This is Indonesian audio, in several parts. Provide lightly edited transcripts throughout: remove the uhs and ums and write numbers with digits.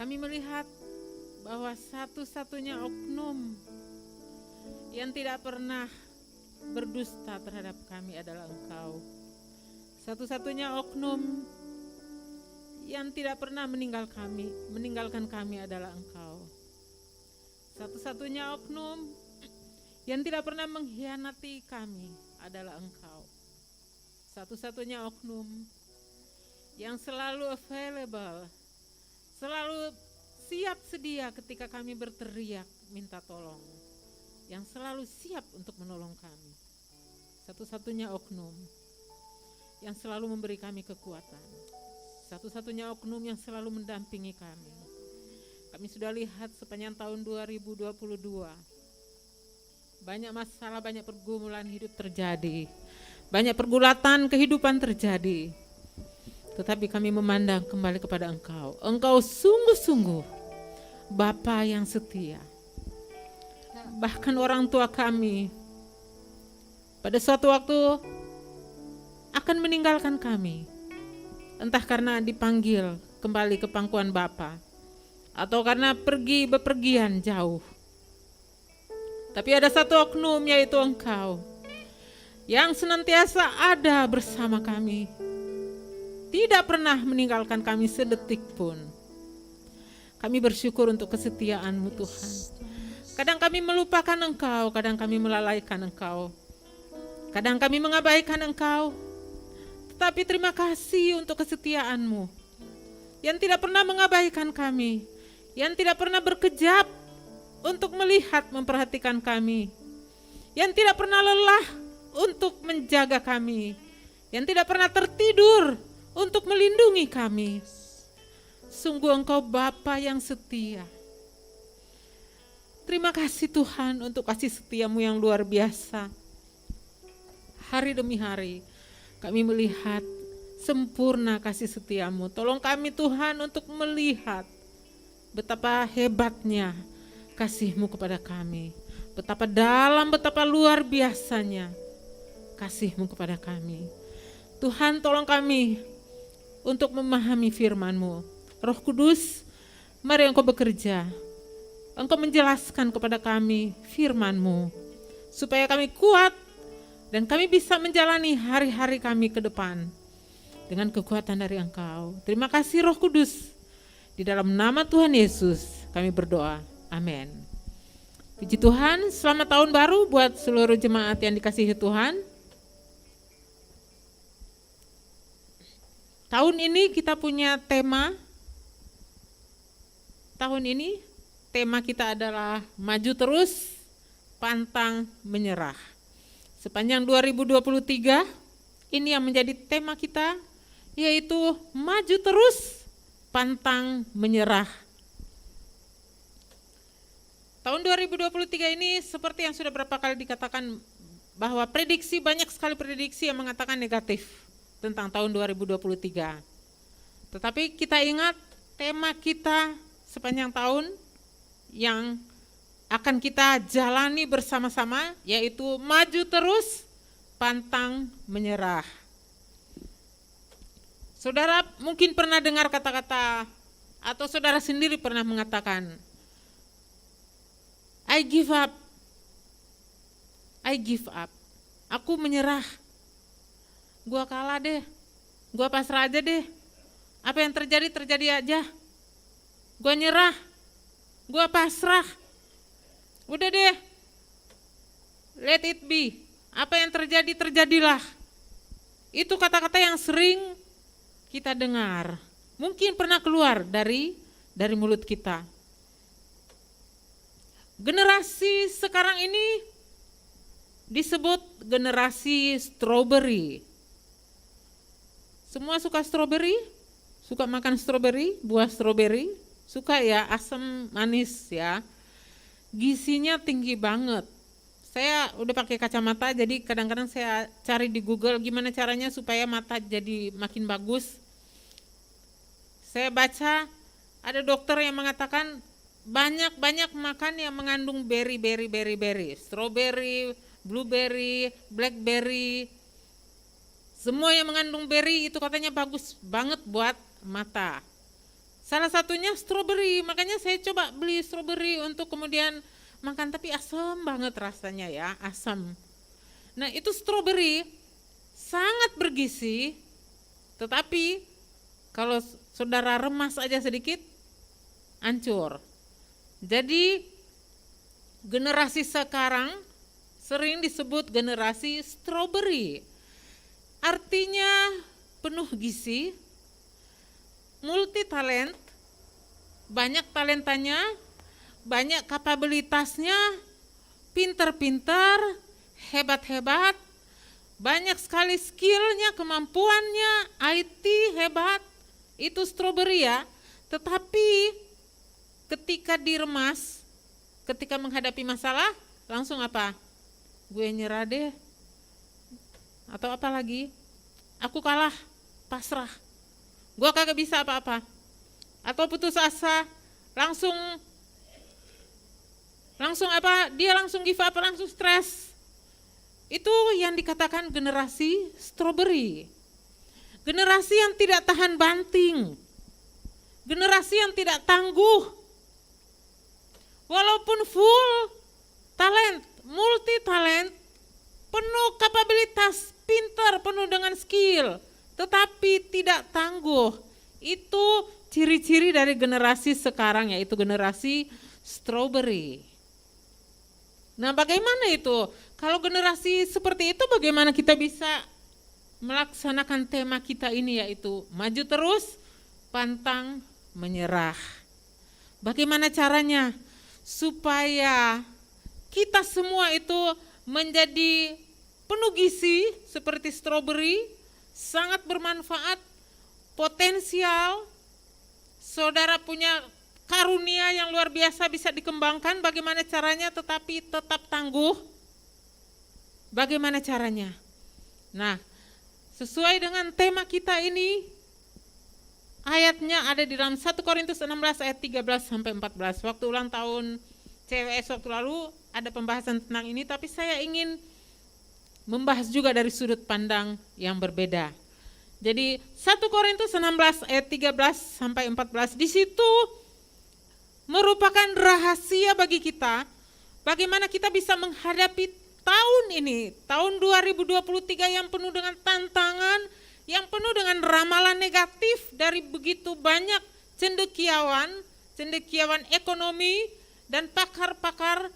Kami melihat bahwa satu-satunya oknum yang tidak pernah berdusta terhadap kami adalah Engkau. Satu-satunya oknum yang tidak pernah meninggalkan kami adalah Engkau. Satu-satunya oknum yang tidak pernah mengkhianati kami adalah Engkau. Satu-satunya oknum yang selalu available, selalu siap sedia ketika kami berteriak minta tolong, yang selalu siap untuk menolong kami. Satu-satunya oknum yang selalu memberi kami kekuatan. Satu-satunya oknum yang selalu mendampingi kami. Kami sudah lihat sepanjang tahun 2022, banyak masalah, banyak pergumulan hidup terjadi, banyak pergulatan kehidupan terjadi. Tetapi kami memandang kembali kepada Engkau. Engkau sungguh-sungguh Bapa yang setia. Bahkan orang tua kami pada suatu waktu akan meninggalkan kami, entah karena dipanggil kembali ke pangkuan Bapa atau karena pergi bepergian jauh. Tapi ada satu oknum, yaitu Engkau, yang senantiasa ada bersama kami, tidak pernah meninggalkan kami sedetik pun. Kami bersyukur untuk kesetiaan-Mu Tuhan. Kadang kami melupakan Engkau, kadang kami melalaikan Engkau, kadang kami mengabaikan Engkau. Tetapi terima kasih untuk kesetiaan-Mu yang tidak pernah mengabaikan kami, yang tidak pernah berkejap untuk melihat, memperhatikan kami, yang tidak pernah lelah untuk menjaga kami, yang tidak pernah tertidur untuk melindungi kami. Sungguh Engkau Bapa yang setia. Terima kasih Tuhan untuk kasih setia-Mu yang luar biasa. Hari demi hari kami melihat sempurna kasih setia-Mu. Tolong kami Tuhan untuk melihat betapa hebatnya kasih-Mu kepada kami. Betapa dalam, betapa luar biasanya kasih-Mu kepada kami. Tuhan tolong kami untuk memahami firman-Mu. Roh Kudus, mari Engkau bekerja. Engkau menjelaskan kepada kami firman-Mu, supaya kami kuat dan kami bisa menjalani hari-hari kami ke depan dengan kekuatan dari Engkau. Terima kasih Roh Kudus. Di dalam nama Tuhan Yesus kami berdoa. Amin. Puji Tuhan, selamat tahun baru buat seluruh jemaat yang dikasihi Tuhan. Tahun ini kita punya tema. Tahun ini tema kita adalah maju terus, pantang menyerah. Sepanjang 2023 ini yang menjadi tema kita, yaitu maju terus, pantang menyerah. Tahun 2023 ini seperti yang sudah berapa kali dikatakan bahwa banyak sekali prediksi yang mengatakan negatif tentang tahun 2023. Tetapi kita ingat tema kita sepanjang tahun yang akan kita jalani bersama-sama, yaitu maju terus, pantang menyerah. Saudara mungkin pernah dengar kata-kata, atau saudara sendiri pernah mengatakan, I give up, aku menyerah, gua kalah deh, gua pasrah aja deh, apa yang terjadi aja, gua nyerah, gua pasrah, udah deh, let it be, apa yang terjadi terjadilah. Itu kata-kata yang sering kita dengar, mungkin pernah keluar dari mulut kita. Generasi sekarang ini disebut generasi strawberry. Semua suka strawberry, suka makan strawberry, buah strawberry, suka ya, asam manis ya. Gizinya tinggi banget. Saya udah pakai kacamata, jadi kadang-kadang saya cari di Google gimana caranya supaya mata jadi makin bagus. Saya baca ada dokter yang mengatakan banyak makan yang mengandung berry, strawberry, blueberry, blackberry, semua yang mengandung berry itu katanya bagus banget buat mata. Salah satunya stroberi, makanya saya coba beli stroberi untuk kemudian makan, tapi asam banget rasanya ya, asam. Nah itu stroberi sangat bergizi, tetapi kalau saudara remas aja sedikit, hancur. Jadi generasi sekarang sering disebut generasi stroberi. Artinya penuh gizi, multi talent, banyak talentanya, banyak kapabilitasnya, pintar-pintar, hebat-hebat, banyak sekali skillnya, kemampuannya, IT hebat, itu stroberi ya. Tetapi ketika diremas, ketika menghadapi masalah, langsung apa? Gue nyerah deh. Atau apa lagi? Aku kalah, pasrah. Gue kagak bisa apa-apa. Atau putus asa, langsung apa? Dia langsung give up, langsung stres. Itu yang dikatakan generasi stroberi. Generasi yang tidak tahan banting. Generasi yang tidak tangguh. Walaupun full talent, multi talent, penuh kapabilitas, pintar, penuh dengan skill, tetapi tidak tangguh. Itu ciri-ciri dari generasi sekarang, yaitu generasi strawberry. Nah bagaimana itu? Kalau generasi seperti itu bagaimana kita bisa melaksanakan tema kita ini, yaitu maju terus, pantang menyerah. Bagaimana caranya? Supaya kita semua itu menjadi penuh gizi seperti stroberi, sangat bermanfaat, potensial, saudara punya karunia yang luar biasa bisa dikembangkan. Bagaimana caranya tetapi tetap tangguh? Bagaimana caranya? Nah, sesuai dengan tema kita ini, ayatnya ada di dalam 1 Korintus 16 ayat 13 sampai 14. Waktu ulang tahun CWS waktu lalu ada pembahasan tentang ini, tapi saya ingin membahas juga dari sudut pandang yang berbeda. Jadi 1 Korintus 16 ayat 13 sampai 14, di situ merupakan rahasia bagi kita bagaimana kita bisa menghadapi tahun ini, tahun 2023 yang penuh dengan tantangan, yang penuh dengan ramalan negatif dari begitu banyak cendekiawan ekonomi dan pakar-pakar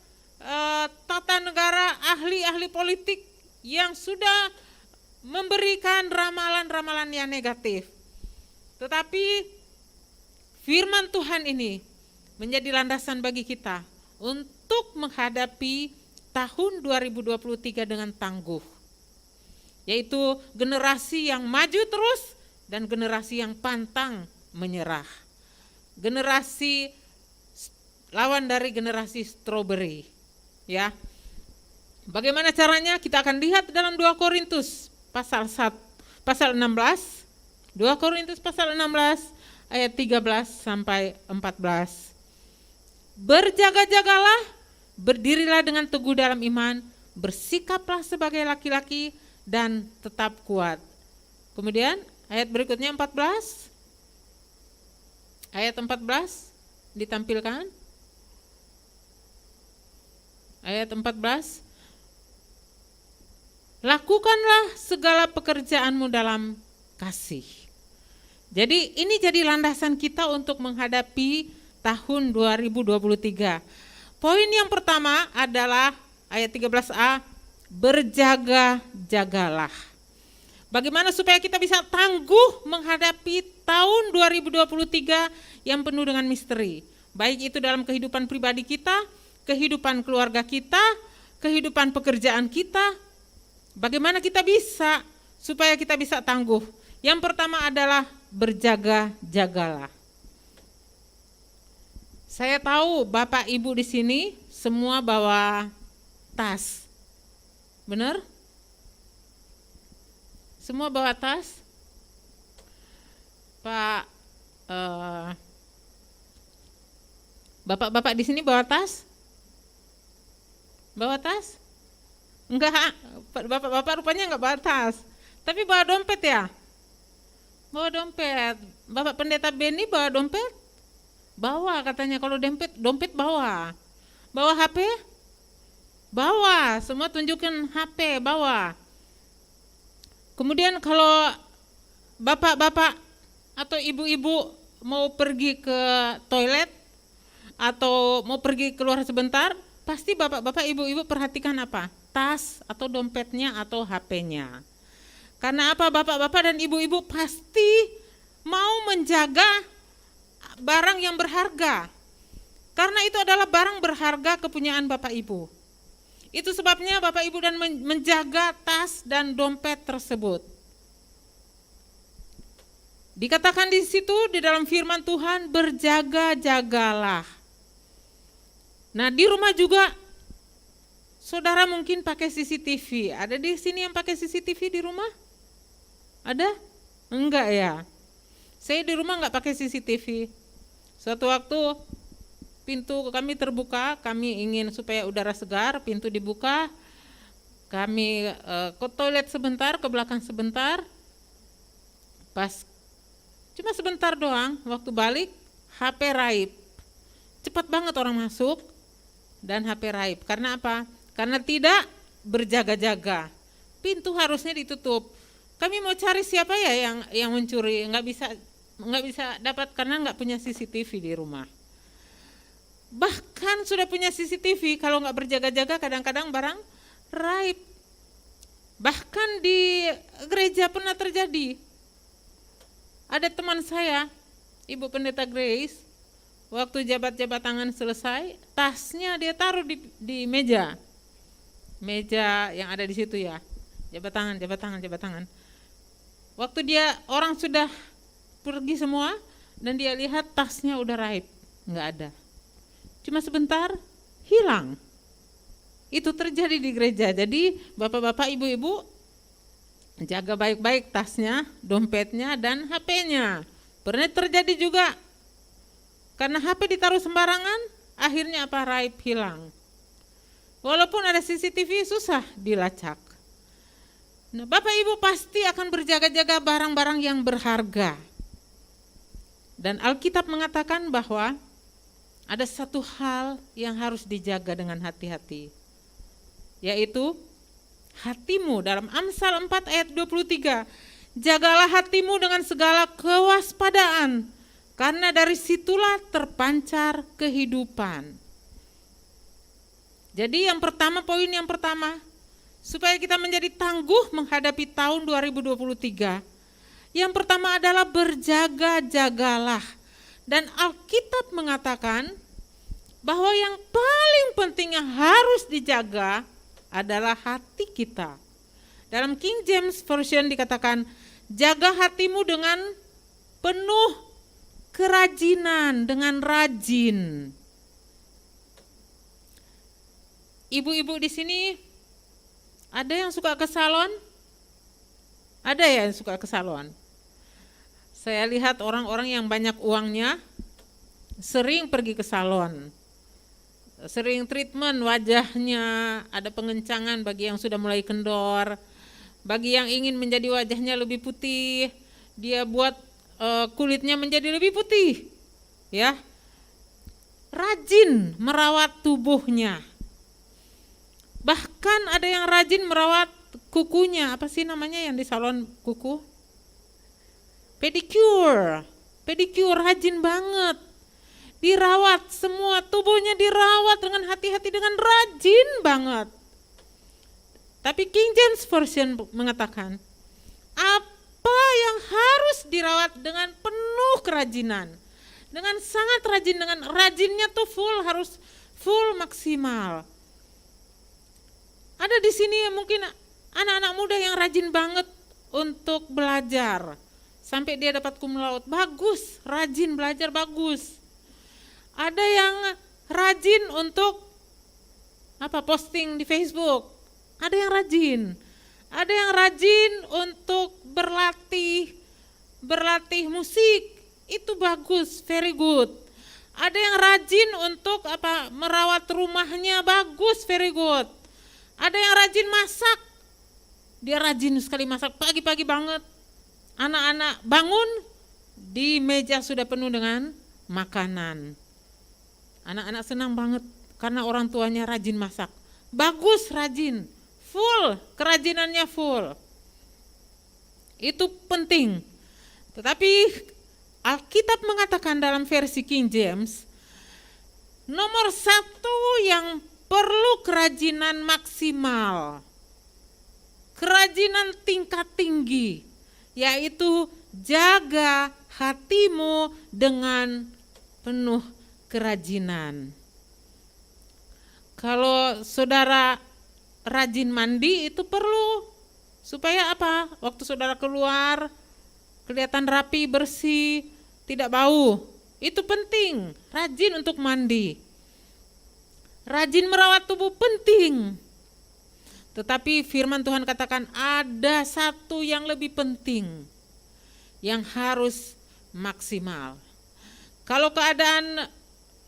tata negara, ahli-ahli politik yang sudah memberikan ramalan-ramalan yang negatif. Tetapi firman Tuhan ini menjadi landasan bagi kita untuk menghadapi tahun 2023 dengan tangguh. Yaitu generasi yang maju terus dan generasi yang pantang menyerah. Generasi lawan dari generasi strawberry, ya. Bagaimana caranya? Kita akan lihat dalam 2 Korintus pasal 16, 2 Korintus pasal 16 ayat 13 sampai 14. Berjaga-jagalah, berdirilah dengan teguh dalam iman, bersikaplah sebagai laki-laki dan tetap kuat. Kemudian ayat berikutnya 14. Ayat 14 ditampilkan. Ayat 14. Lakukanlah segala pekerjaanmu dalam kasih. Jadi ini jadi landasan kita untuk menghadapi tahun 2023. Poin yang pertama adalah ayat 13a, berjaga-jagalah. Bagaimana supaya kita bisa tangguh menghadapi tahun 2023 yang penuh dengan misteri. Baik itu dalam kehidupan pribadi kita, kehidupan keluarga kita, kehidupan pekerjaan kita. Bagaimana kita bisa supaya kita bisa tangguh? Yang pertama adalah berjaga-jagalah. Saya tahu Bapak Ibu di sini semua bawa tas. Benar? Semua bawa tas? Pak Bapak-bapak di sini bawa tas? Bawa tas? Enggak, bapak-bapak rupanya enggak bawa tas. Tapi bawa dompet ya? Bawa dompet. Bapak Pendeta Beni bawa dompet? Bawa katanya, kalau dompet bawa. Bawa HP? Bawa, semua tunjukkan HP, bawa. Kemudian kalau bapak-bapak atau ibu-ibu mau pergi ke toilet atau mau pergi keluar sebentar, pasti bapak-bapak ibu-ibu perhatikan apa? Tas atau dompetnya atau HP-nya. Karena apa? Bapak-bapak dan ibu-ibu pasti mau menjaga barang yang berharga. Karena itu adalah barang berharga kepunyaan Bapak Ibu. Itu sebabnya Bapak Ibu dan menjaga tas dan dompet tersebut. Dikatakan di situ di dalam firman Tuhan, berjaga-jagalah. Nah, di rumah juga saudara mungkin pakai CCTV. Ada di sini yang pakai CCTV di rumah? Ada? Enggak ya. Saya di rumah enggak pakai CCTV. Suatu waktu pintu kami terbuka, kami ingin supaya udara segar, pintu dibuka, kami ke toilet sebentar, ke belakang sebentar, pas cuma sebentar doang, waktu balik HP raib, cepat banget orang masuk dan HP raib. Karena apa? Karena tidak berjaga-jaga. Pintu harusnya ditutup. Kami mau cari siapa ya yang mencuri, nggak bisa dapat karena nggak punya CCTV di rumah. Bahkan sudah punya CCTV, kalau nggak berjaga-jaga kadang-kadang barang raib. Bahkan di gereja pernah terjadi. Ada teman saya, Ibu Pendeta Grace, waktu jabat-jabat tangan selesai, tasnya dia taruh di meja yang ada di situ ya. Jabat tangan. Waktu orang sudah pergi semua dan dia lihat tasnya udah raib, nggak ada. Cuma sebentar hilang. Itu terjadi di gereja. Jadi bapak-bapak, ibu-ibu jaga baik-baik tasnya, dompetnya dan HP-nya. Pernah terjadi juga. Karena HP ditaruh sembarangan, akhirnya apa? Raib, hilang. Walaupun ada CCTV susah dilacak. Nah, Bapak Ibu pasti akan berjaga-jaga barang-barang yang berharga. Dan Alkitab mengatakan bahwa ada satu hal yang harus dijaga dengan hati-hati, yaitu hatimu. Dalam Amsal 4 ayat 23, jagalah hatimu dengan segala kewaspadaan, karena dari situlah terpancar kehidupan. Jadi poin yang pertama, supaya kita menjadi tangguh menghadapi tahun 2023, yang pertama adalah berjaga-jagalah. Dan Alkitab mengatakan bahwa yang paling penting yang harus dijaga adalah hati kita. Dalam King James Version dikatakan, jaga hatimu dengan penuh kerajinan, dengan rajin. Ibu-ibu di sini ada yang suka ke salon? Ada ya yang suka ke salon? Saya lihat orang-orang yang banyak uangnya sering pergi ke salon, sering treatment wajahnya, ada pengencangan bagi yang sudah mulai kendor, bagi yang ingin menjadi wajahnya lebih putih, dia buat kulitnya menjadi lebih putih, ya. Rajin merawat tubuhnya. Bahkan ada yang rajin merawat kukunya, apa sih namanya yang di salon kuku? Pedicure rajin banget, dirawat, semua tubuhnya dirawat dengan hati-hati, dengan rajin banget. Tapi King James Version mengatakan, apa yang harus dirawat dengan penuh kerajinan, dengan sangat rajin, dengan rajinnya tuh harus full maksimal. Ada di sini mungkin anak-anak muda yang rajin banget untuk belajar. Sampai dia dapat cum laude, bagus, rajin belajar, bagus. Ada yang rajin untuk posting di Facebook, ada yang rajin. Ada yang rajin untuk berlatih musik, itu bagus, very good. Ada yang rajin untuk merawat rumahnya, bagus, very good. Ada yang rajin masak, dia rajin sekali masak, pagi-pagi banget. Anak-anak bangun, di meja sudah penuh dengan makanan. Anak-anak senang banget karena orang tuanya rajin masak. Bagus, rajin, full, kerajinannya full. Itu penting. Tetapi Alkitab mengatakan dalam versi King James, nomor satu yang perlu kerajinan maksimal, kerajinan tingkat tinggi, yaitu jaga hatimu dengan penuh kerajinan. Kalau saudara rajin mandi itu perlu, supaya apa? Waktu saudara keluar kelihatan rapi, bersih, tidak bau. Itu penting, rajin untuk mandi. Rajin merawat tubuh penting. Tetapi firman Tuhan katakan ada satu yang lebih penting, yang harus maksimal. Kalau keadaan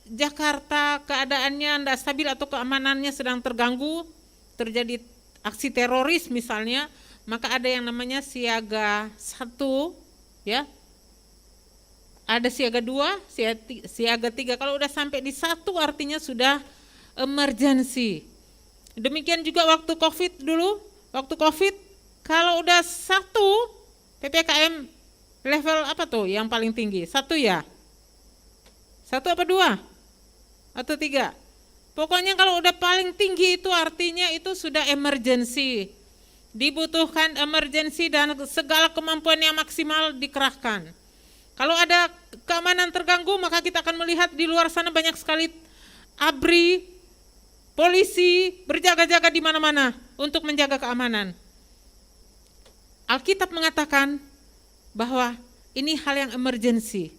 Jakarta, keadaannya tidak stabil atau keamanannya sedang terganggu, terjadi aksi teroris misalnya, maka ada yang namanya siaga 1, ya. Ada siaga 2, siaga 3. Kalau udah sampai di 1 artinya sudah emergency. Demikian juga waktu COVID dulu, waktu COVID kalau udah 1 PPKM level apa tuh yang paling tinggi? 1 ya? 1 apa 2? Atau 3? Pokoknya kalau udah paling tinggi itu artinya itu sudah emergency. Dibutuhkan emergency dan segala kemampuan yang maksimal dikerahkan. Kalau ada keamanan terganggu, maka kita akan melihat di luar sana banyak sekali ABRI, polisi berjaga-jaga di mana-mana untuk menjaga keamanan. Alkitab mengatakan bahwa ini hal yang emergency.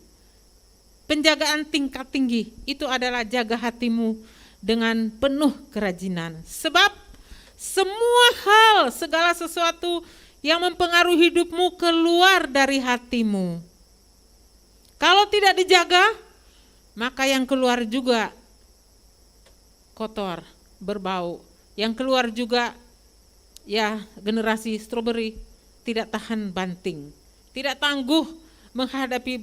Penjagaan tingkat tinggi itu adalah jaga hatimu dengan penuh kerajinan. Sebab semua hal, segala sesuatu yang mempengaruhi hidupmu keluar dari hatimu. Kalau tidak dijaga, maka yang keluar juga kotor, berbau. Yang keluar juga ya generasi stroberi, tidak tahan banting, tidak tangguh menghadapi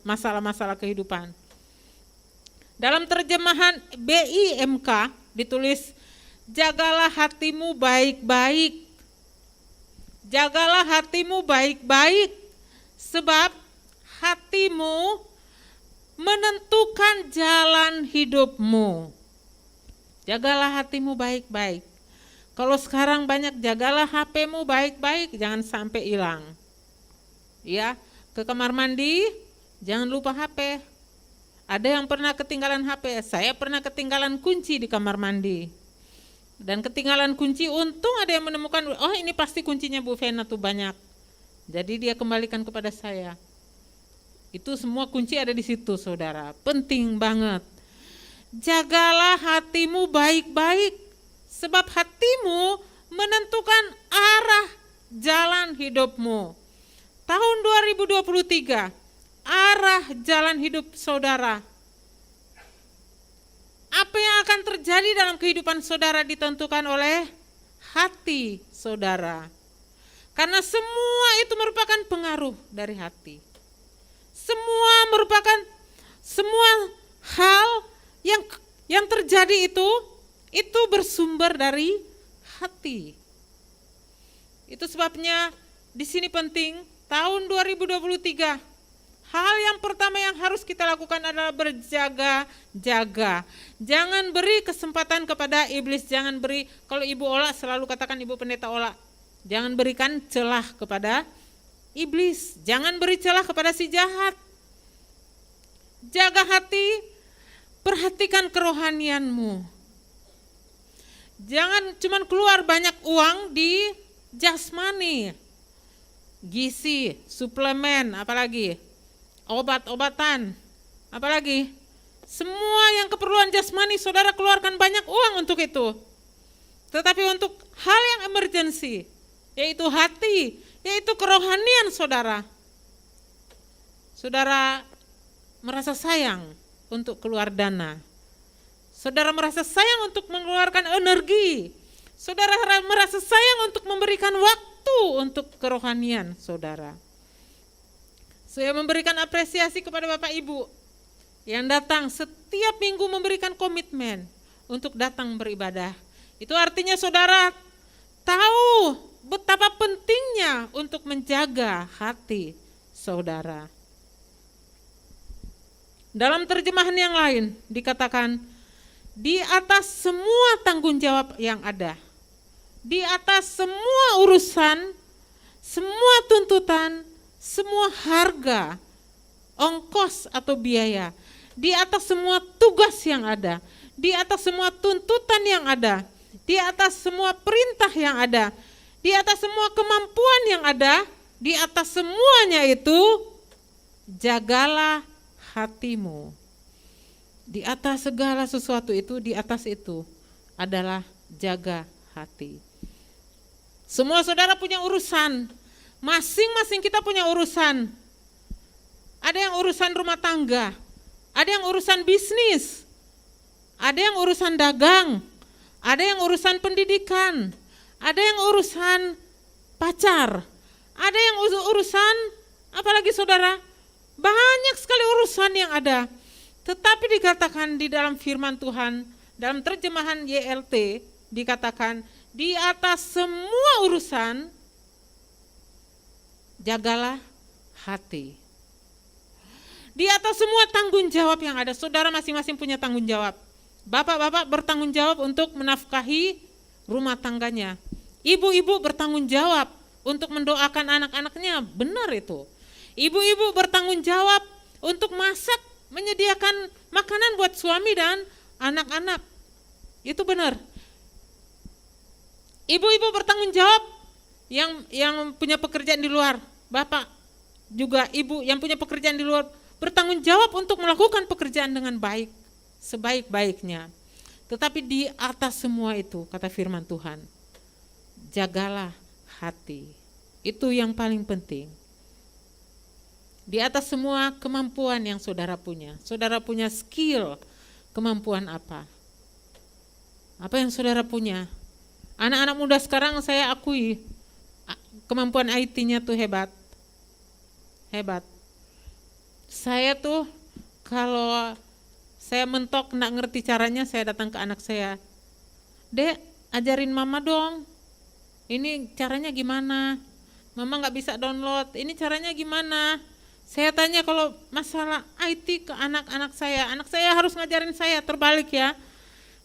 masalah-masalah kehidupan. Dalam terjemahan BIMK ditulis, jagalah hatimu baik-baik. Jagalah hatimu baik-baik, sebab hatimu menentukan jalan hidupmu. Jagalah hatimu baik-baik. Kalau sekarang banyak jagalah HP-mu baik-baik, jangan sampai hilang. Ya, ke kamar mandi, jangan lupa HP. Ada yang pernah ketinggalan HP, saya pernah ketinggalan kunci di kamar mandi. Dan ketinggalan kunci, untung ada yang menemukan, oh ini pasti kuncinya Bu Vena tuh banyak. Jadi dia kembalikan kepada saya. Itu semua kunci ada di situ, saudara. Penting banget. Jagalah hatimu baik-baik, sebab hatimu menentukan arah jalan hidupmu. Tahun 2023, arah jalan hidup saudara. Apa yang akan terjadi dalam kehidupan saudara ditentukan oleh hati saudara. Karena semua itu merupakan pengaruh dari hati. Semua hal yang terjadi itu bersumber dari hati. Itu sebabnya di sini penting tahun 2023 hal yang pertama yang harus kita lakukan adalah berjaga-jaga. Jangan beri kesempatan kepada iblis, jangan beri, kalau Ibu Ola selalu katakan, Ibu Pendeta Ola, jangan berikan celah kepada iblis, jangan beri celah kepada si jahat. Jaga hati, perhatikan kerohanianmu. Jangan cuma keluar banyak uang di jasmani, gizi, suplemen, apalagi obat-obatan, apalagi semua yang keperluan jasmani saudara keluarkan banyak uang untuk itu. Tetapi untuk hal yang emergency, yaitu hati, yaitu kerohanian saudara, saudara merasa sayang untuk keluar dana, saudara merasa sayang untuk mengeluarkan energi, saudara merasa sayang untuk memberikan waktu untuk kerohanian saudara. Saya memberikan apresiasi kepada Bapak Ibu yang datang setiap minggu memberikan komitmen untuk datang beribadah. Itu artinya saudara tahu betapa pentingnya untuk menjaga hati saudara. Dalam terjemahan yang lain dikatakan, di atas semua tanggung jawab yang ada, di atas semua urusan, semua tuntutan, semua harga, ongkos atau biaya, di atas semua tugas yang ada, di atas semua tuntutan yang ada, di atas semua perintah yang ada, di atas semua kemampuan yang ada, di atas semuanya itu, jagalah hatimu. Di atas segala sesuatu itu, di atas itu adalah jaga hati. Semua saudara punya urusan, masing-masing kita punya urusan. Ada yang urusan rumah tangga, ada yang urusan bisnis, ada yang urusan dagang, ada yang urusan pendidikan, ada yang urusan pacar, ada yang urusan apalagi saudara, banyak sekali urusan yang ada. Tetapi dikatakan di dalam firman Tuhan, dalam terjemahan YLT dikatakan, di atas semua urusan jagalah hati. Di atas semua tanggung jawab yang ada, saudara masing-masing punya tanggung jawab. Bapak-bapak bertanggung jawab untuk menafkahi rumah tangganya. Ibu-ibu bertanggung jawab untuk mendoakan anak-anaknya, benar itu. Ibu-ibu bertanggung jawab untuk masak, menyediakan makanan buat suami dan anak-anak. Itu benar. Ibu-ibu bertanggung jawab yang punya pekerjaan di luar. Bapak juga ibu yang punya pekerjaan di luar bertanggung jawab untuk melakukan pekerjaan dengan baik, sebaik-baiknya. Tetapi di atas semua itu, kata firman Tuhan, jagalah hati. Itu yang paling penting. Di atas semua kemampuan yang saudara punya skill, kemampuan apa? Apa yang saudara punya? Anak-anak muda sekarang saya akui kemampuan IT-nya tuh hebat. Saya tuh kalau saya mentok nggak ngerti caranya, saya datang ke anak saya, Dek, ajarin mama dong, ini caranya gimana? Mama nggak bisa download, ini caranya gimana? Saya tanya kalau masalah IT ke anak-anak saya harus ngajarin saya, terbalik ya.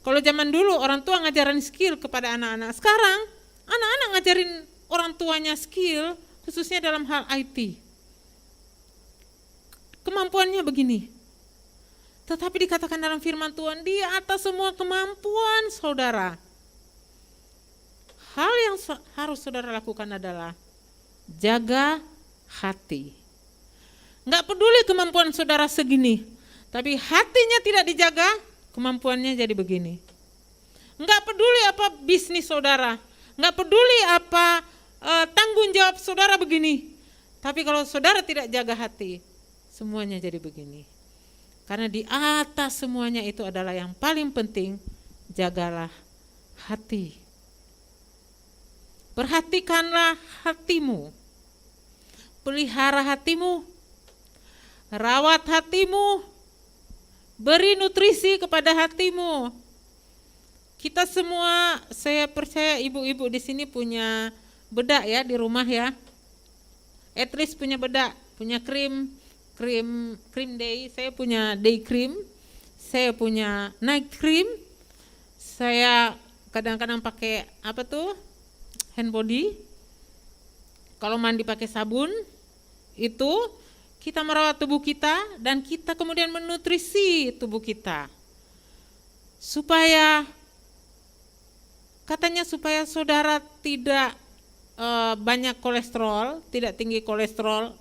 Kalau zaman dulu orang tua ngajarin skill kepada anak-anak, sekarang anak-anak ngajarin orang tuanya skill, khususnya dalam hal IT. Kemampuannya begini. Tetapi dikatakan dalam firman Tuhan, di atas semua kemampuan saudara, hal yang harus saudara lakukan adalah jaga hati. Enggak peduli kemampuan saudara segini, tapi hatinya tidak dijaga, kemampuannya jadi begini. Enggak peduli apa bisnis saudara, enggak peduli apa tanggung jawab saudara begini, tapi kalau saudara tidak jaga hati, semuanya jadi begini. Karena di atas semuanya itu adalah yang paling penting, jagalah hati. Perhatikanlah hatimu, pelihara hatimu, rawat hatimu, beri nutrisi kepada hatimu. Kita semua, saya percaya ibu-ibu di sini punya bedak ya di rumah ya. At least punya bedak, punya krim day, saya punya day cream, saya punya night cream, saya kadang-kadang pakai hand body. Kalau mandi pakai sabun, itu kita merawat tubuh kita dan kita kemudian menutrisi tubuh kita. Katanya supaya saudara tidak banyak kolesterol, tidak tinggi kolesterol,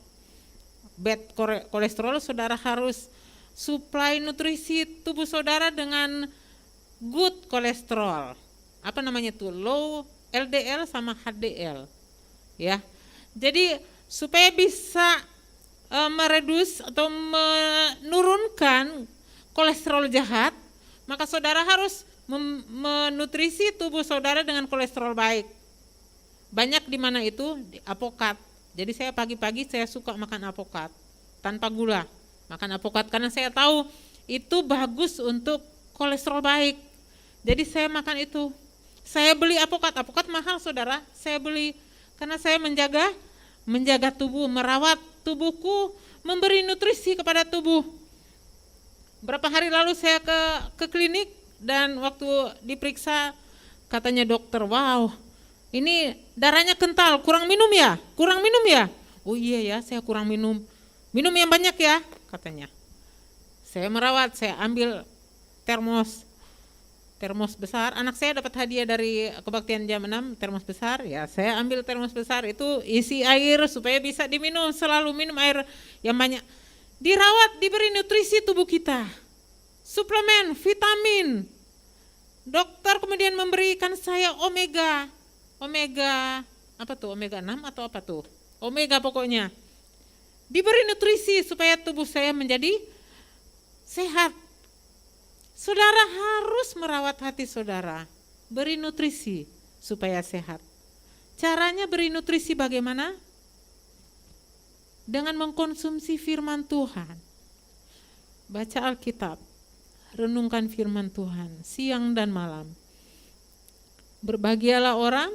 bad kolesterol, saudara harus suplai nutrisi tubuh saudara dengan good kolesterol. Apa namanya tuh? Low LDL sama HDL. Ya. Jadi supaya bisa meredus atau menurunkan kolesterol jahat, maka saudara harus menutrisi tubuh saudara dengan kolesterol baik. Banyak di mana itu? Di apokat. Jadi saya pagi-pagi saya suka makan apokat. tanpa gula. Makan apokat karena saya tahu itu bagus untuk kolesterol baik. Jadi saya makan itu. Saya beli apokat mahal saudara, saya beli karena saya menjaga tubuh, merawat tubuhku, memberi nutrisi kepada tubuh. Berapa hari lalu saya ke klinik dan waktu diperiksa katanya dokter, wow, ini darahnya kental, kurang minum ya? Oh iya ya, saya kurang minum yang banyak ya katanya. Saya merawat, saya ambil termos besar. Anak saya dapat hadiah dari kebaktian jam 6, termos besar. Ya, saya ambil termos besar itu isi air supaya bisa diminum, selalu minum air yang banyak. Dirawat, diberi nutrisi tubuh kita. Suplemen, vitamin. Dokter kemudian memberikan saya omega apa tuh? Omega 6 atau apa tuh? Omega pokoknya. Diberi nutrisi supaya tubuh saya menjadi sehat. Saudara harus merawat hati saudara, beri nutrisi supaya sehat. Caranya beri nutrisi bagaimana? Dengan mengkonsumsi firman Tuhan. Baca Alkitab, renungkan firman Tuhan siang dan malam. Berbahagialah orang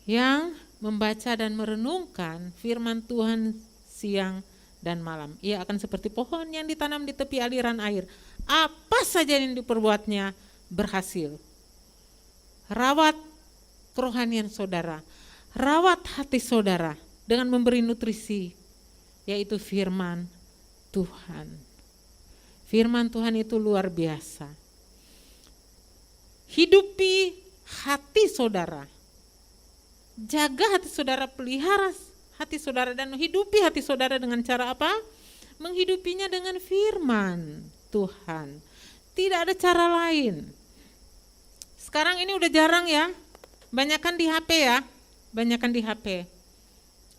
yang membaca dan merenungkan firman Tuhan siang dan malam. Ia akan seperti pohon yang ditanam di tepi aliran air. Apa saja yang diperbuatnya berhasil. Rawat kerohanian saudara, rawat hati saudara dengan memberi nutrisi, yaitu firman Tuhan. Firman Tuhan itu luar biasa. Hidupi hati saudara. Jaga hati saudara, pelihara hati saudara dan hidupi hati saudara dengan cara apa? Menghidupinya dengan firman Tuhan. Tidak ada cara lain. Sekarang ini udah jarang ya. Banyakan di HP ya. Banyakan di HP.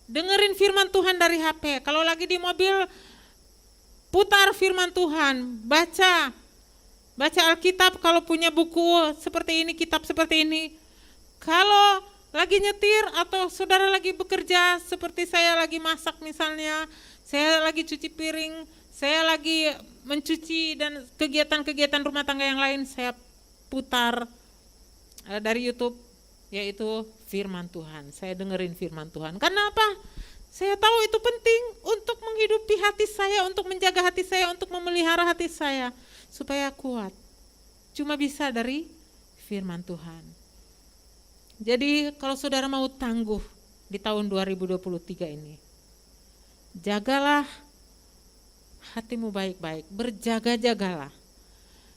Dengerin firman Tuhan dari HP. Kalau lagi di mobil, putar firman Tuhan. Baca Alkitab kalau punya buku seperti ini, kitab seperti ini. Kalau lagi nyetir atau saudara lagi bekerja seperti saya lagi masak misalnya, saya lagi cuci piring, saya lagi mencuci dan kegiatan-kegiatan rumah tangga yang lain, saya putar dari YouTube, yaitu firman Tuhan. Saya dengerin firman Tuhan. Karena apa? Saya tahu itu penting untuk menghidupi hati saya, untuk menjaga hati saya, untuk memelihara hati saya supaya kuat. Cuma bisa dari firman Tuhan. Jadi kalau saudara mau tangguh di tahun 2023 ini, jagalah hatimu baik-baik, berjaga-jagalah.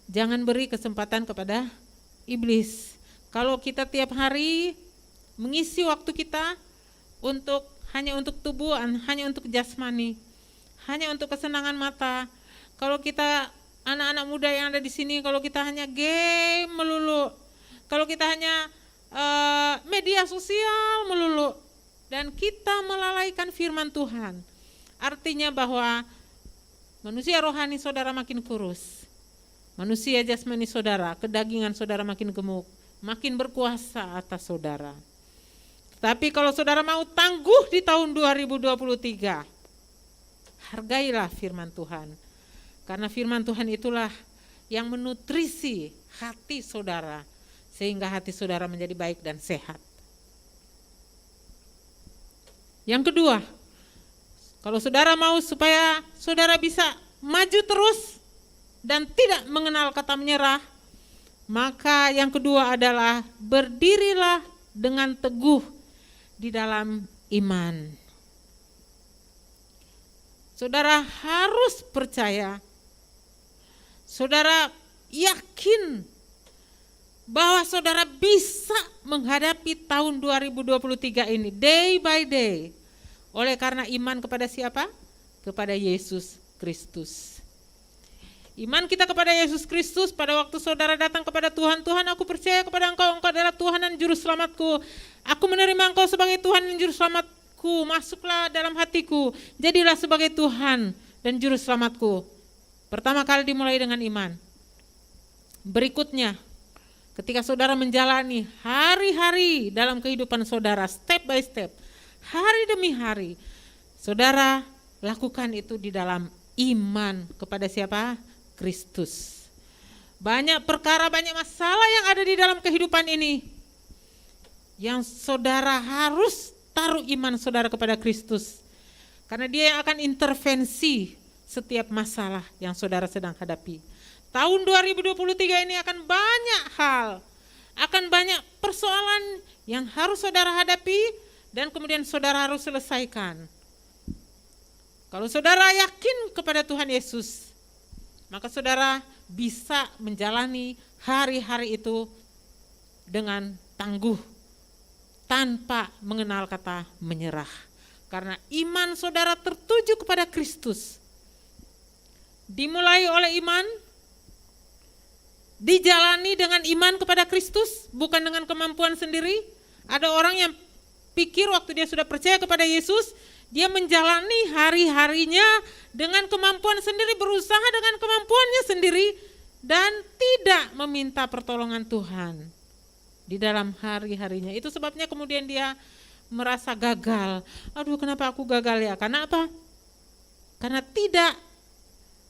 Jangan beri kesempatan kepada iblis. Kalau kita tiap hari mengisi waktu kita hanya untuk tubuh, hanya untuk jasmani, hanya untuk kesenangan mata. Kalau kita anak-anak muda yang ada di sini, kalau kita hanya game melulu, kalau kita hanya media sosial melulu, dan kita melalaikan firman Tuhan, artinya bahwa manusia rohani saudara makin kurus, manusia jasmani saudara, kedagingan saudara makin gemuk, makin berkuasa atas saudara. Tapi kalau saudara mau tangguh di tahun 2023, hargailah firman Tuhan, karena firman Tuhan itulah yang menutrisi hati saudara, sehingga hati saudara menjadi baik dan sehat. Yang kedua, kalau saudara mau supaya saudara bisa maju terus dan tidak mengenal kata menyerah, maka yang kedua adalah berdirilah dengan teguh di dalam iman. Saudara harus percaya, saudara yakin bahwa saudara bisa menghadapi tahun 2023 ini day by day. Oleh karena iman kepada siapa? Kepada Yesus Kristus. Iman kita kepada Yesus Kristus pada waktu saudara datang kepada Tuhan, Tuhan aku percaya kepada Engkau, Engkau adalah Tuhan dan Juru Selamatku. Aku menerima Engkau sebagai Tuhan dan Juru Selamatku, masuklah dalam hatiku, jadilah sebagai Tuhan dan Juru Selamatku. Pertama kali dimulai dengan iman. Berikutnya, ketika saudara menjalani hari-hari dalam kehidupan saudara, step by step, hari demi hari, saudara lakukan itu di dalam iman kepada siapa? Kristus. Banyak perkara, banyak masalah yang ada di dalam kehidupan ini yang saudara harus taruh iman saudara kepada Kristus. Karena dia yang akan intervensi setiap masalah yang saudara sedang hadapi. Tahun 2023 ini akan banyak hal, akan banyak persoalan yang harus saudara hadapi dan kemudian saudara harus selesaikan. Kalau saudara yakin kepada Tuhan Yesus, maka saudara bisa menjalani hari-hari itu dengan tangguh tanpa mengenal kata menyerah. Karena iman saudara tertuju kepada Kristus. Dimulai oleh iman, dijalani dengan iman kepada Kristus, bukan dengan kemampuan sendiri. Ada orang yang pikir waktu dia sudah percaya kepada Yesus, dia menjalani hari-harinya dengan kemampuan sendiri, berusaha dengan kemampuannya sendiri, dan tidak meminta pertolongan Tuhan di dalam hari-harinya. Itu sebabnya kemudian dia merasa gagal. Aduh, kenapa aku gagal ya? Karena apa? Karena tidak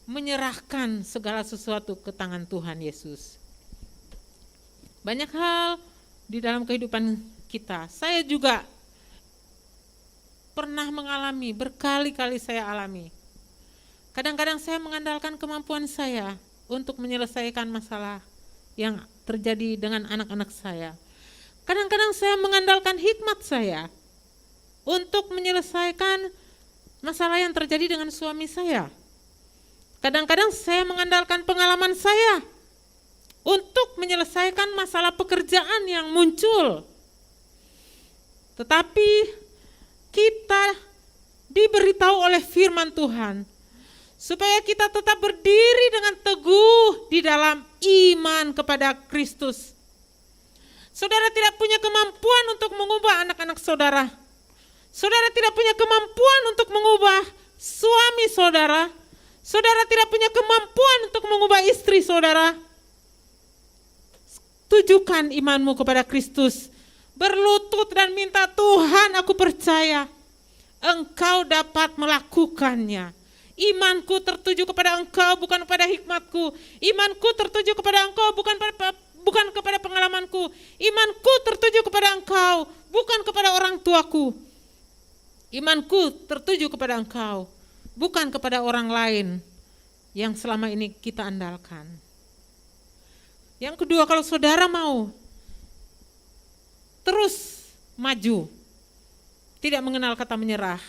menyerahkan segala sesuatu ke tangan Tuhan Yesus. Banyak hal di dalam kehidupan kita. Saya juga pernah mengalami, berkali-kali saya alami. Kadang-kadang saya mengandalkan kemampuan saya untuk menyelesaikan masalah yang terjadi dengan anak-anak saya. Kadang-kadang saya mengandalkan hikmat saya untuk menyelesaikan masalah yang terjadi dengan suami saya. Kadang-kadang saya mengandalkan pengalaman saya untuk menyelesaikan masalah pekerjaan yang muncul. Tetapi kita diberitahu oleh firman Tuhan supaya kita tetap berdiri dengan teguh di dalam iman kepada Kristus. Saudara tidak punya kemampuan untuk mengubah anak-anak saudara. Saudara tidak punya kemampuan untuk mengubah suami saudara. Saudara tidak punya kemampuan untuk mengubah istri saudara. Tujukan imanmu kepada Kristus. Berlutut dan minta, Tuhan, aku percaya Engkau dapat melakukannya. Imanku tertuju kepada Engkau, bukan kepada hikmatku. Imanku tertuju kepada Engkau, bukan kepada pengalamanku. Imanku tertuju kepada Engkau, bukan kepada orang tuaku. Imanku tertuju kepada Engkau, bukan kepada orang lain yang selama ini kita andalkan. Yang kedua, kalau saudara mau terus maju, tidak mengenal kata menyerah.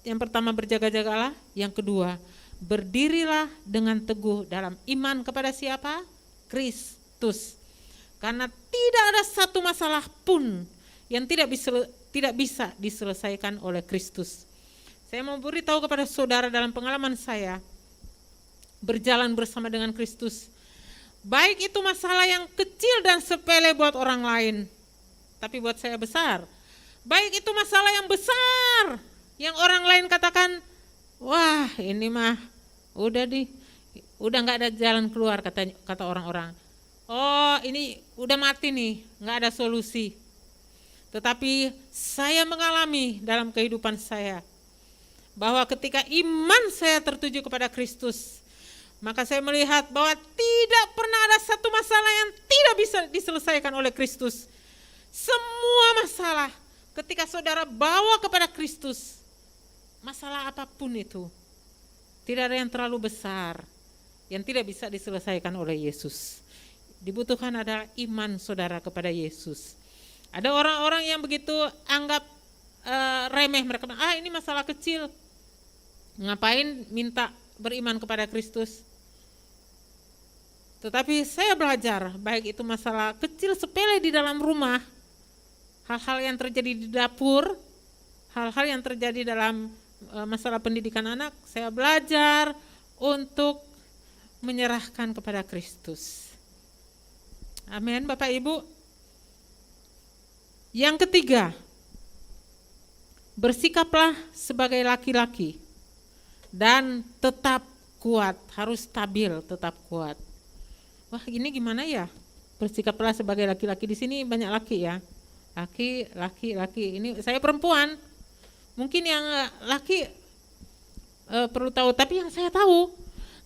Yang pertama, berjaga-jagalah. Yang kedua, berdirilah dengan teguh dalam iman kepada siapa? Kristus. Karena tidak ada satu masalah pun yang tidak bisa diselesaikan oleh Kristus. Saya mau beritahu kepada saudara dalam pengalaman saya berjalan bersama dengan Kristus. Baik itu masalah yang kecil dan sepele buat orang lain, tapi buat saya besar. Baik itu masalah yang besar, yang orang lain katakan, wah ini mah udah nggak ada jalan keluar, kata orang-orang. Oh ini udah mati nih, nggak ada solusi. Tetapi saya mengalami dalam kehidupan saya bahwa ketika iman saya tertuju kepada Kristus, maka saya melihat bahwa tidak pernah ada satu masalah yang tidak bisa diselesaikan oleh Kristus. Semua masalah ketika saudara bawa kepada Kristus, masalah apapun itu, tidak ada yang terlalu besar yang tidak bisa diselesaikan oleh Yesus. Dibutuhkan adalah iman saudara kepada Yesus. Ada orang-orang yang begitu anggap remeh, mereka bilang, ini masalah kecil, ngapain minta beriman kepada Kristus. Tetapi saya belajar, baik itu masalah kecil sepele di dalam rumah, hal-hal yang terjadi di dapur, hal-hal yang terjadi dalam masalah pendidikan anak, saya belajar untuk menyerahkan kepada Kristus. Amin, Bapak Ibu. Yang ketiga, bersikaplah sebagai laki-laki dan tetap kuat, harus stabil, tetap kuat. Wah, ini gimana ya? Bersikaplah sebagai laki-laki, di sini banyak laki ya. Laki. Ini saya perempuan. Mungkin yang laki perlu tahu. Tapi yang saya tahu,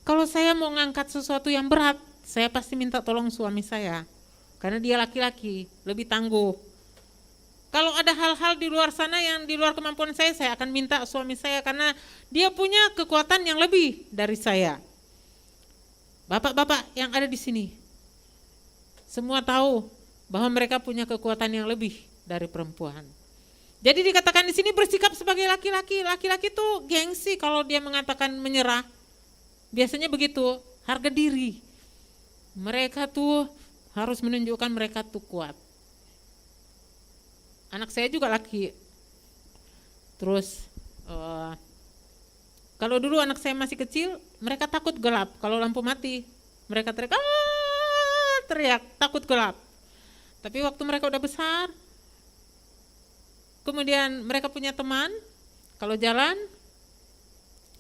kalau saya mau ngangkat sesuatu yang berat, saya pasti minta tolong suami saya. Karena dia laki-laki, lebih tangguh. Kalau ada hal-hal di luar sana yang di luar kemampuan saya akan minta suami saya karena dia punya kekuatan yang lebih dari saya. Bapak-bapak yang ada di sini, semua tahu bahwa mereka punya kekuatan yang lebih dari perempuan. Jadi dikatakan di sini bersikap sebagai laki-laki. Laki-laki tuh gengsi kalau dia mengatakan menyerah. Biasanya begitu, harga diri. Mereka tuh harus menunjukkan mereka tuh kuat. Anak saya juga laki. Terus kalau dulu anak saya masih kecil, mereka takut gelap. Kalau lampu mati, mereka teriak, teriak, takut gelap. Tapi waktu mereka udah besar, kemudian mereka punya teman, kalau jalan,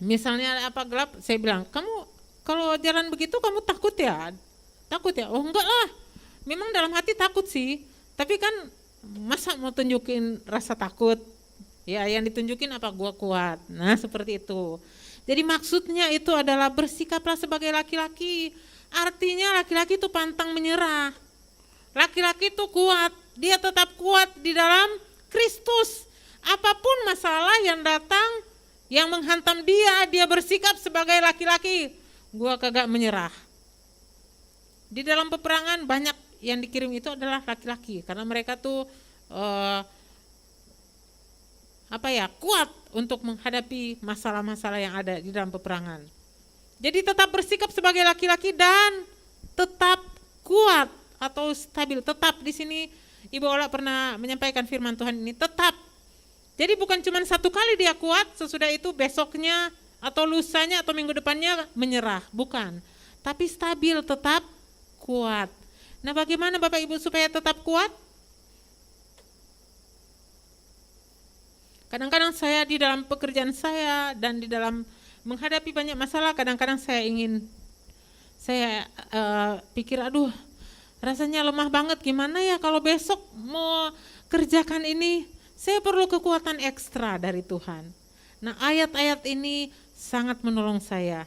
misalnya ada apa gelap, saya bilang, kamu kalau jalan begitu kamu takut ya? Takut ya? Oh enggak lah, memang dalam hati takut sih, tapi kan masa mau tunjukin rasa takut? Ya yang ditunjukin apa gua kuat. Nah seperti itu. Jadi maksudnya itu adalah bersikaplah sebagai laki-laki. Artinya laki-laki itu pantang menyerah. Laki-laki itu kuat. Dia tetap kuat di dalam Kristus. Apapun masalah yang datang, yang menghantam dia, dia bersikap sebagai laki-laki. Gua kagak menyerah. Di dalam peperangan banyak yang dikirim itu adalah laki-laki karena mereka tuh kuat untuk menghadapi masalah-masalah yang ada di dalam peperangan. Jadi tetap bersikap sebagai laki-laki dan tetap kuat atau stabil. Tetap di sini Ibu Ola pernah menyampaikan firman Tuhan ini, tetap. Jadi bukan cuma satu kali dia kuat, sesudah itu besoknya atau lusanya atau minggu depannya menyerah, bukan. Tapi stabil, tetap kuat. Nah bagaimana Bapak Ibu supaya tetap kuat? Kadang-kadang saya di dalam pekerjaan saya dan di dalam menghadapi banyak masalah, kadang-kadang saya pikir aduh rasanya lemah banget, gimana ya kalau besok mau kerjakan ini, saya perlu kekuatan ekstra dari Tuhan. Nah ayat-ayat ini sangat menolong saya.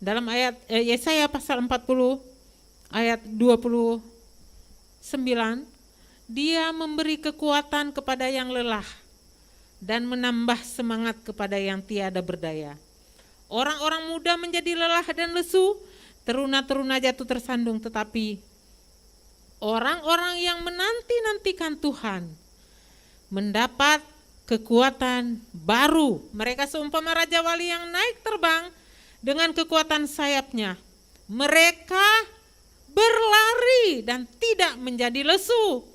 Dalam ayat Yesaya pasal 40 ayat 29, dia memberi kekuatan kepada yang lelah dan menambah semangat kepada yang tiada berdaya. Orang-orang muda menjadi lelah dan lesu, teruna-teruna jatuh tersandung, tetapi orang-orang yang menanti-nantikan Tuhan mendapat kekuatan baru. Mereka seumpama Raja Wali yang naik terbang dengan kekuatan sayapnya. Mereka berlari dan tidak menjadi lesu.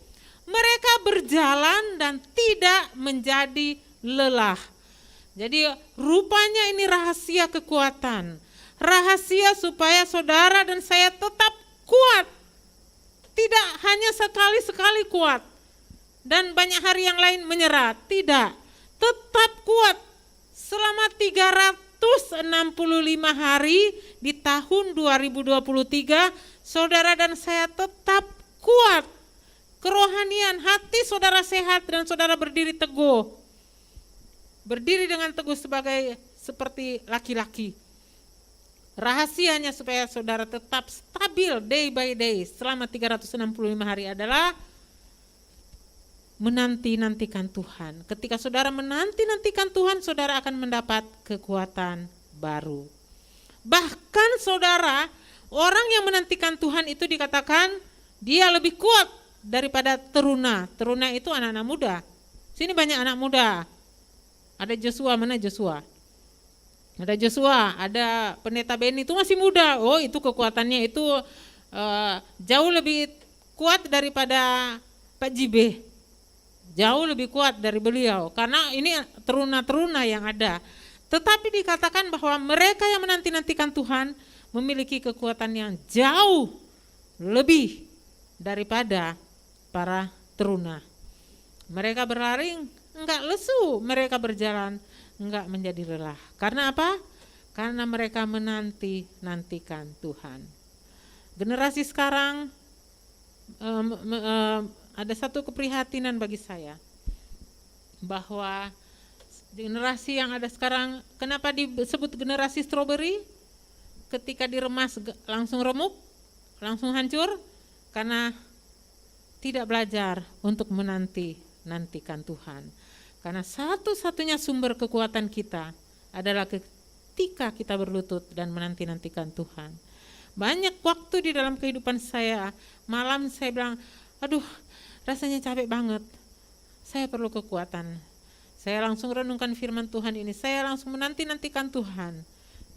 Mereka berjalan dan tidak menjadi lelah. Jadi rupanya ini rahasia kekuatan. Rahasia supaya saudara dan saya tetap kuat. Tidak hanya sekali-sekali kuat dan banyak hari yang lain menyerah. Tidak, tetap kuat selama 365 hari di tahun 2023. Saudara dan saya tetap kuat. Kerohanian, hati saudara sehat dan saudara berdiri teguh. Berdiri dengan teguh seperti laki-laki. Rahasianya supaya saudara tetap stabil day by day selama 365 hari adalah menanti-nantikan Tuhan. Ketika saudara menanti-nantikan Tuhan, saudara akan mendapat kekuatan baru. Bahkan saudara, orang yang menantikan Tuhan itu dikatakan dia lebih kuat daripada teruna. Teruna itu anak-anak muda. Sini banyak anak muda. Ada Joshua, mana Joshua? Ada Joshua, ada Pendeta Beni itu masih muda. Oh itu kekuatannya itu jauh lebih kuat daripada Pak Jibe. Jauh lebih kuat dari beliau. Karena ini teruna-teruna yang ada. Tetapi dikatakan bahwa mereka yang menanti-nantikan Tuhan memiliki kekuatan yang jauh lebih daripada para teruna. Mereka berlari enggak lesu, mereka berjalan enggak menjadi lelah. Karena apa? Karena mereka menanti-nantikan Tuhan. Generasi sekarang ada satu keprihatinan bagi saya bahwa Generasi yang ada sekarang, kenapa disebut generasi stroberi? Ketika diremas langsung remuk, langsung hancur, karena tidak belajar untuk menantikan Tuhan. Karena satu-satunya sumber kekuatan kita adalah ketika kita berlutut dan menantikan Tuhan. Banyak waktu di dalam kehidupan saya, malam saya bilang, aduh rasanya capek banget, saya perlu kekuatan. Saya langsung renungkan firman Tuhan ini, saya langsung menantikan Tuhan.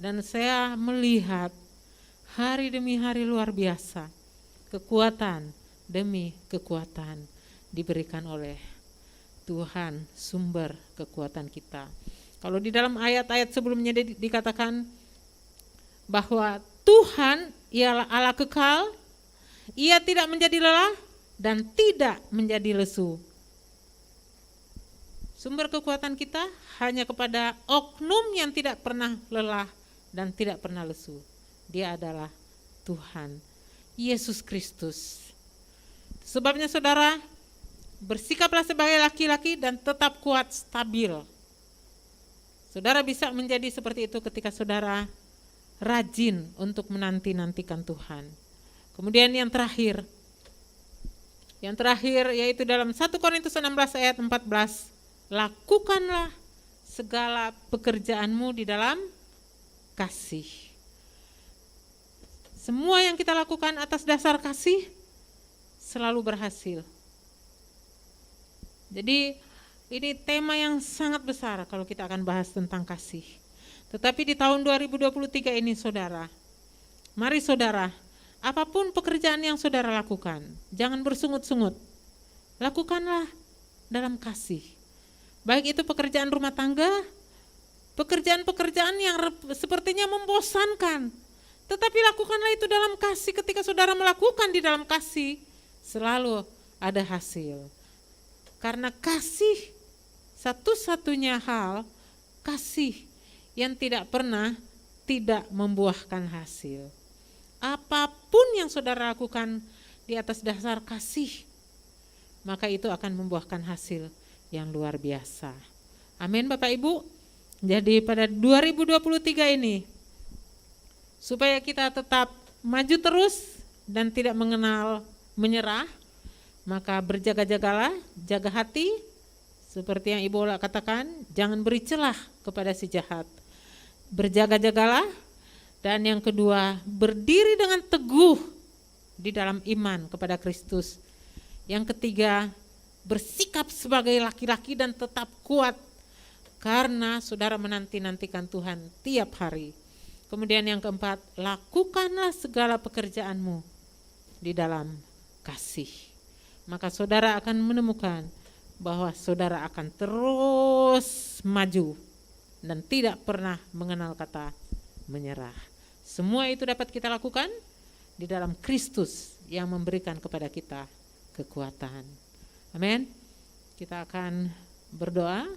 Dan saya melihat hari demi hari luar biasa, kekuatan demi kekuatan diberikan oleh Tuhan, sumber kekuatan kita. Kalau di dalam ayat-ayat sebelumnya dikatakan bahwa Tuhan ialah Allah kekal, Ia tidak menjadi lelah dan tidak menjadi lesu. Sumber kekuatan kita hanya kepada oknum yang tidak pernah lelah dan tidak pernah lesu. Dia adalah Tuhan Yesus Kristus. Sebabnya saudara, bersikaplah sebagai laki-laki dan tetap kuat, stabil. Saudara bisa menjadi seperti itu ketika saudara rajin untuk menantikan Tuhan. Kemudian yang terakhir yaitu dalam 1 Korintus 16 ayat 14, lakukanlah segala pekerjaanmu di dalam kasih. Semua yang kita lakukan atas dasar kasih selalu berhasil. Jadi ini tema yang sangat besar kalau kita akan bahas tentang kasih. Tetapi di tahun 2023 ini saudara, mari saudara, apapun pekerjaan yang saudara lakukan, jangan bersungut-sungut. Lakukanlah dalam kasih. Baik itu pekerjaan rumah tangga, pekerjaan-pekerjaan yang sepertinya membosankan, tetapi lakukanlah itu dalam kasih. Ketika saudara melakukan di dalam kasih, selalu ada hasil. Karena kasih satu-satunya hal, kasih yang tidak pernah tidak membuahkan hasil. Apapun yang saudara lakukan di atas dasar kasih, maka itu akan membuahkan hasil yang luar biasa. Amin Bapak Ibu. Jadi pada 2023 ini, supaya kita tetap maju terus dan tidak mengenal menyerah, maka berjaga-jagalah, jaga hati, seperti yang Ibu Ola katakan, jangan beri celah kepada si jahat. Berjaga-jagalah, dan yang kedua, berdiri dengan teguh di dalam iman kepada Kristus. Yang ketiga, bersikap sebagai laki-laki dan tetap kuat, karena saudara menantikan Tuhan tiap hari. Kemudian yang keempat, lakukanlah segala pekerjaanmu di dalam kasih. Maka saudara akan menemukan bahwa saudara akan terus maju dan tidak pernah mengenal kata menyerah. Semua itu dapat kita lakukan di dalam Kristus yang memberikan kepada kita kekuatan. Amin. Kita akan berdoa.